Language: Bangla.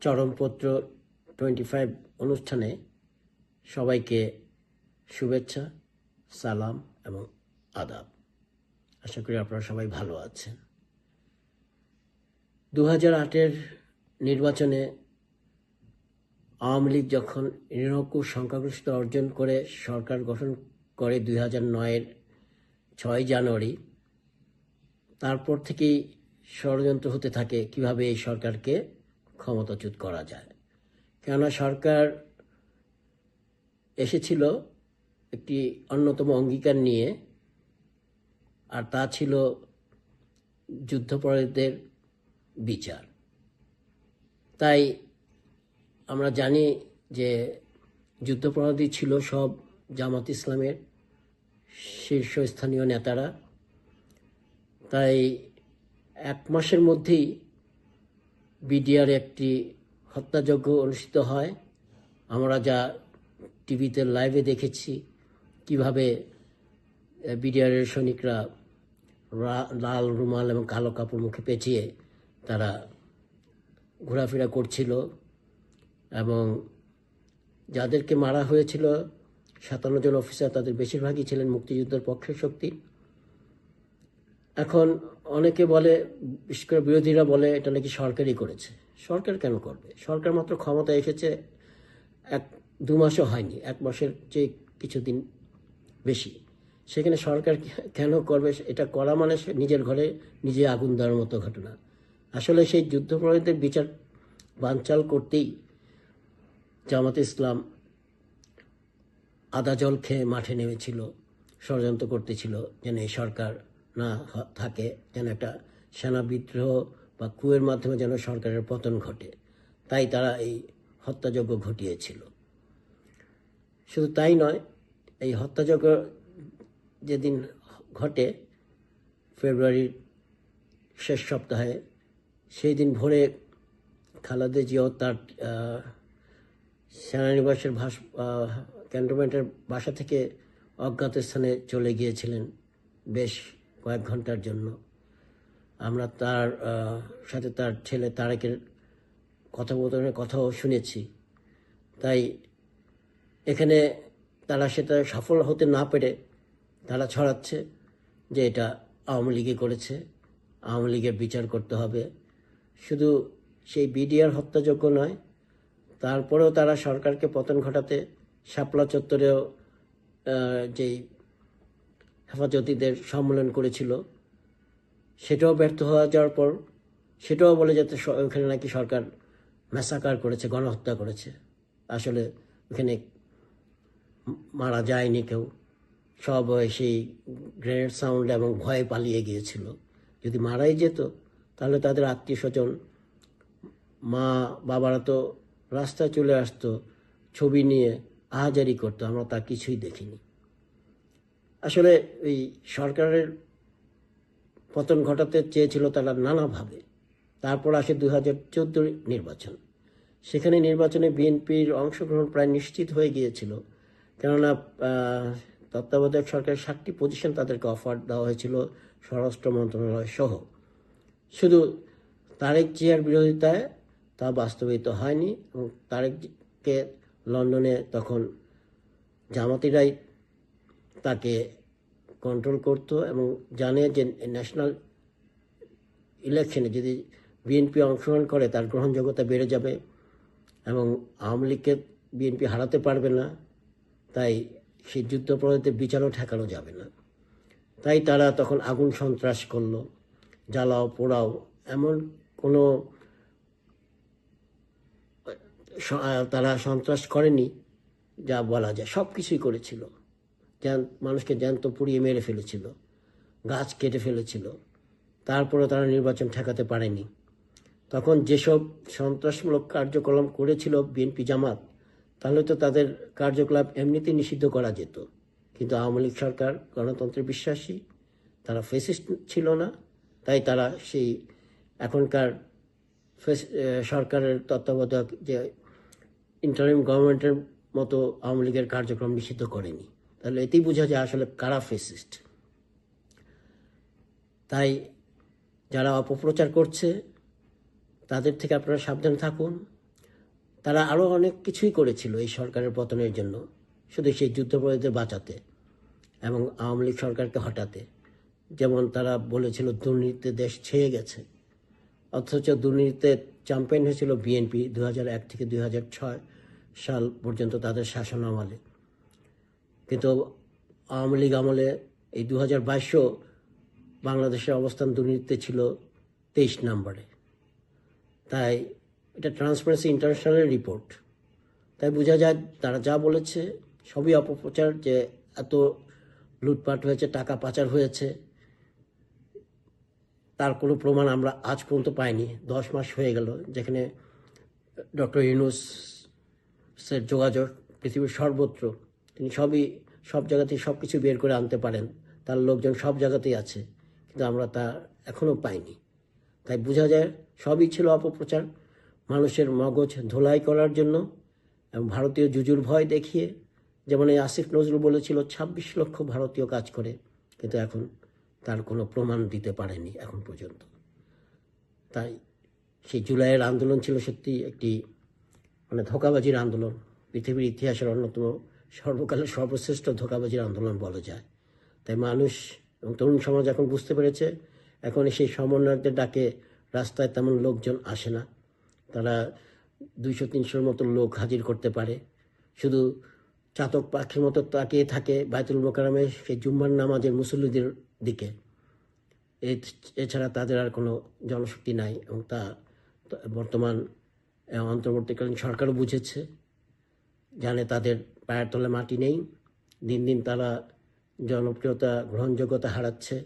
চরমপত্র 25 অনুষ্ঠানে সবাইকে শুভেচ্ছা, সালাম এবং আদাব। আশা করি আপনারা সবাই ভালো আছেন। 2008-এর নির্বাচনে আওয়ামী লীগ যখন নিরঙ্কুশ সংখ্যাগরিষ্ঠতা অর্জন করে সরকার গঠন করে 2009-এর 6 জানুয়ারি, তারপর থেকেই ষড়যন্ত্র হতে থাকে কিভাবে এই সরকারকে ক্ষমতাচ্যুত করা যায়। কেননা সরকার এসেছিল একটি অন্যতম অঙ্গীকার নিয়ে, আর তা ছিল যুদ্ধাপরাধীদের বিচার। তাই আমরা জানি যে যুদ্ধাপরাধী ছিল সব জামাত ইসলামের শীর্ষস্থানীয় নেতারা। তাই 1 মাসের মধ্যেই বিডিআর একটি হত্যাযজ্ঞ অনুষ্ঠিত হয়। আমরা যা টিভিতে লাইভে দেখেছি কিভাবে বিডিআরের সৈনিকরা লাল রুমাল এবং কালো কাপড় মুখে পেঁচিয়ে তারা ঘোরাফেরা করছিল, এবং যাদেরকে মারা হয়েছিল 57 জন অফিসার, তাদের বেশিরভাগই ছিলেন মুক্তিযুদ্ধের পক্ষের শক্তি। এখন অনেকে বলে, বিশেষ করে বিরোধীরা বলে, এটা নাকি সরকারই করেছে। সরকার কেন করবে? সরকার মাত্র ক্ষমতায় এসেছে 1-2 মাসও হয়নি, 1 মাসের চেয়ে কিছুদিন বেশি। সেখানে সরকার কেন করবে? এটা করা মানে নিজের ঘরে নিজে আগুন দেওয়ার মতো ঘটনা। আসলে সেই যুদ্ধাপরাধীদের বিচার বানচাল করতেই জামাতে ইসলাম আদা জল খেয়ে মাঠে নেমেছিল, ষড়যন্ত্র করতেছিল যেন এই সরকার না থাকে, যেন একটা সেনা বিদ্রোহ বা কুয়ের মাধ্যমে যেন সরকারের পতন ঘটে। তাই তারা এই হত্যাযজ্ঞ ঘটিয়েছিল। শুধু তাই নয়, এই হত্যাযজ্ঞ যেদিন ঘটে ফেব্রুয়ারির শেষ সপ্তাহে, সেই দিন ভোরে খালেদা জিয়াও তার সেনানিবাসের ক্যান্টনমেন্টের বাসা থেকে অজ্ঞাত স্থানে চলে গিয়েছিলেন বেশ কয়েক ঘন্টার জন্য। আমরা তার সাথে তার ছেলে তারেকের কথোপকথনের কথাও শুনেছি। তাই এখানে তারা সেটা সফল হতে না পেরে তারা ছড়াচ্ছে যে এটা আওয়ামী লীগই করেছে, আওয়ামী লীগের বিচার করতে হবে। শুধু সেই বিডিআর হত্যাযজ্ঞ নয়, তারপরেও তারা সরকারকে পতন ঘটাতে শাপলা চত্বরেও যেই হেফাজতিদের সম্মেলন করেছিল, সেটাও ব্যর্থ হয়ে যাওয়ার পর সেটাও বলে যাতে ওখানে নাকি সরকার ম্যাসাকার করেছে, গণহত্যা করেছে। আসলে ওখানে মারা যায়নি কেউ, সব সেই গ্রেনেড সাউন্ড এবং ভয়ে পালিয়ে গিয়েছিল। যদি মারাই যেত তাহলে তাদের আত্মীয় স্বজন, মা বাবারা তো রাস্তায় চলে আসতো, ছবি নিয়ে আহাজারি করতো। আমরা তা কিছুই দেখিনি। আসলে এই সরকারের পতন ঘটাতে চেয়েছিল তারা নানাভাবে। তারপর আসে 2014 নির্বাচন। সেখানে নির্বাচনে বিএনপির অংশগ্রহণ প্রায় নিশ্চিত হয়ে গিয়েছিল, কেননা তত্ত্বাবধায়ক সরকারের 7টি পজিশন তাদেরকে অফার দেওয়া হয়েছিল স্বরাষ্ট্র মন্ত্রণালয় সহ। শুধু তারেক জিয়ার বিরোধিতায় তা বাস্তবায়িত হয়নি, এবং তারেককে লন্ডনে তখন জামাতিরাই তাকে কন্ট্রোল করতো, এবং জানে যে ন্যাশনাল ইলেকশনে যদি বিএনপি অংশগ্রহণ করে তার গ্রহণযোগ্যতা বেড়ে যাবে এবং আওয়ামী লীগকে বিএনপি হারাতে পারবে না। তাই সেই যুদ্ধাপরাধীদের বিচারও ঠেকানো যাবে না। তাই তারা তখন আগুন সন্ত্রাস করলো, জ্বালাও পোড়াও, এমন কোনো তারা সন্ত্রাস করেনি যা বলা যায়। সব কিছুই করেছিল, মানুষকে জ্যান্ত পুড়িয়ে মেরে ফেলেছিল, গাছ কেটে ফেলেছিল। তারপরে তারা নির্বাচন ঠেকাতে পারেনি। তখন যেসব সন্ত্রাসমূলক কার্যক্রম করেছিল বিএনপি জামাত, তাহলে তো তাদের কার্যকলাপ এমনিতেই নিষিদ্ধ করা যেত। কিন্তু আওয়ামী লীগ সরকার গণতন্ত্রে বিশ্বাসী, তারা ফেসিস্ট ছিল না। তাই তারা সেই এখনকার সরকারের তত্ত্বাবধায়ক যে ইন্টারিম গভর্নমেন্টের মতো আওয়ামী লীগের কার্যক্রম নিষিদ্ধ করেনি। তাহলে এতেই বোঝা যায় আসলে কারা ফেসিস্ট। তাই যারা অপপ্রচার করছে তাদের থেকে আপনারা সাবধান থাকুন। তারা আরও অনেক কিছুই করেছিল এই সরকারের পতনের জন্য, শুধু সেই যুদ্ধাপরাধীদের বাঁচাতে এবং আওয়ামী লীগ সরকারকে হটাতে। যেমন তারা বলেছিল দুর্নীতিতে দেশ ছেয়ে গেছে, অথচ দুর্নীতিতে চ্যাম্পিয়ন হয়েছিল বিএনপি 2001 থেকে 2006 সাল পর্যন্ত তাদের শাসন আমলে। কিন্তু আওয়ামী লীগ আমলে এই 2022 বাংলাদেশের অবস্থান দুর্নীতিতে ছিল 23 নম্বরে। তাই এটা ট্রান্সপারেন্সি ইন্টারন্যাশনালের রিপোর্ট। তাই বোঝা যায় তারা যা বলেছে সবই অপপ্রচার, যে এত লুটপাট হয়েছে, টাকা পাচার হয়েছে, তার কোনো প্রমাণ আমরা আজ পর্যন্ত পাইনি। 10 মাস হয়ে গেল যেখানে ডক্টর ইউনূসের যোগাযোগ পৃথিবীর সর্বত্র, তিনি সব জায়গাতেই সব কিছু বের করে আনতে পারেন, তার লোকজন সব জায়গাতেই আছে, কিন্তু আমরা তা এখনও পাইনি। তাই বোঝা যায় সবই ছিল অপপ্রচার, মানুষের মগজ ধোলাই করার জন্য এবং ভারতীয় জুজুর ভয় দেখিয়ে। যেমন এই আসিফ নজরুল বলেছিল 26 লক্ষ ভারতীয় কাজ করে, কিন্তু এখন তার কোনো প্রমাণ দিতে পারেনি এখন পর্যন্ত। তাই সেই জুলাইয়ের আন্দোলন ছিল সত্যি একটি ধোঁকাবাজির আন্দোলন, পৃথিবীর ইতিহাসের অন্যতম সর্বকালের সর্বশ্রেষ্ঠ ধোঁকাবাজির আন্দোলন বলা যায়। তাই মানুষ এবং তরুণ সমাজ এখন বুঝতে পেরেছে, এখন সেই সমন্বয়কদের ডাকে রাস্তায় তেমন লোকজন আসে না, তারা 200-300 মতো লোক হাজির করতে পারে, শুধু চাতক পাখির মতো তাকিয়ে থাকে বায়তুল মোকাররমে সেই জুম্মার নামাজের মুসল্লিদের দিকে। এছাড়া তাদের আর কোনো জনশক্তি নাই। এবং তা বর্তমান অন্তর্বর্তীকালীন সরকারও বুঝেছে, জানে তাদের পায়ের তলে মাটি নেই, দিন দিন তারা জনপ্রিয়তা গ্রহণযোগ্যতা হারাচ্ছে।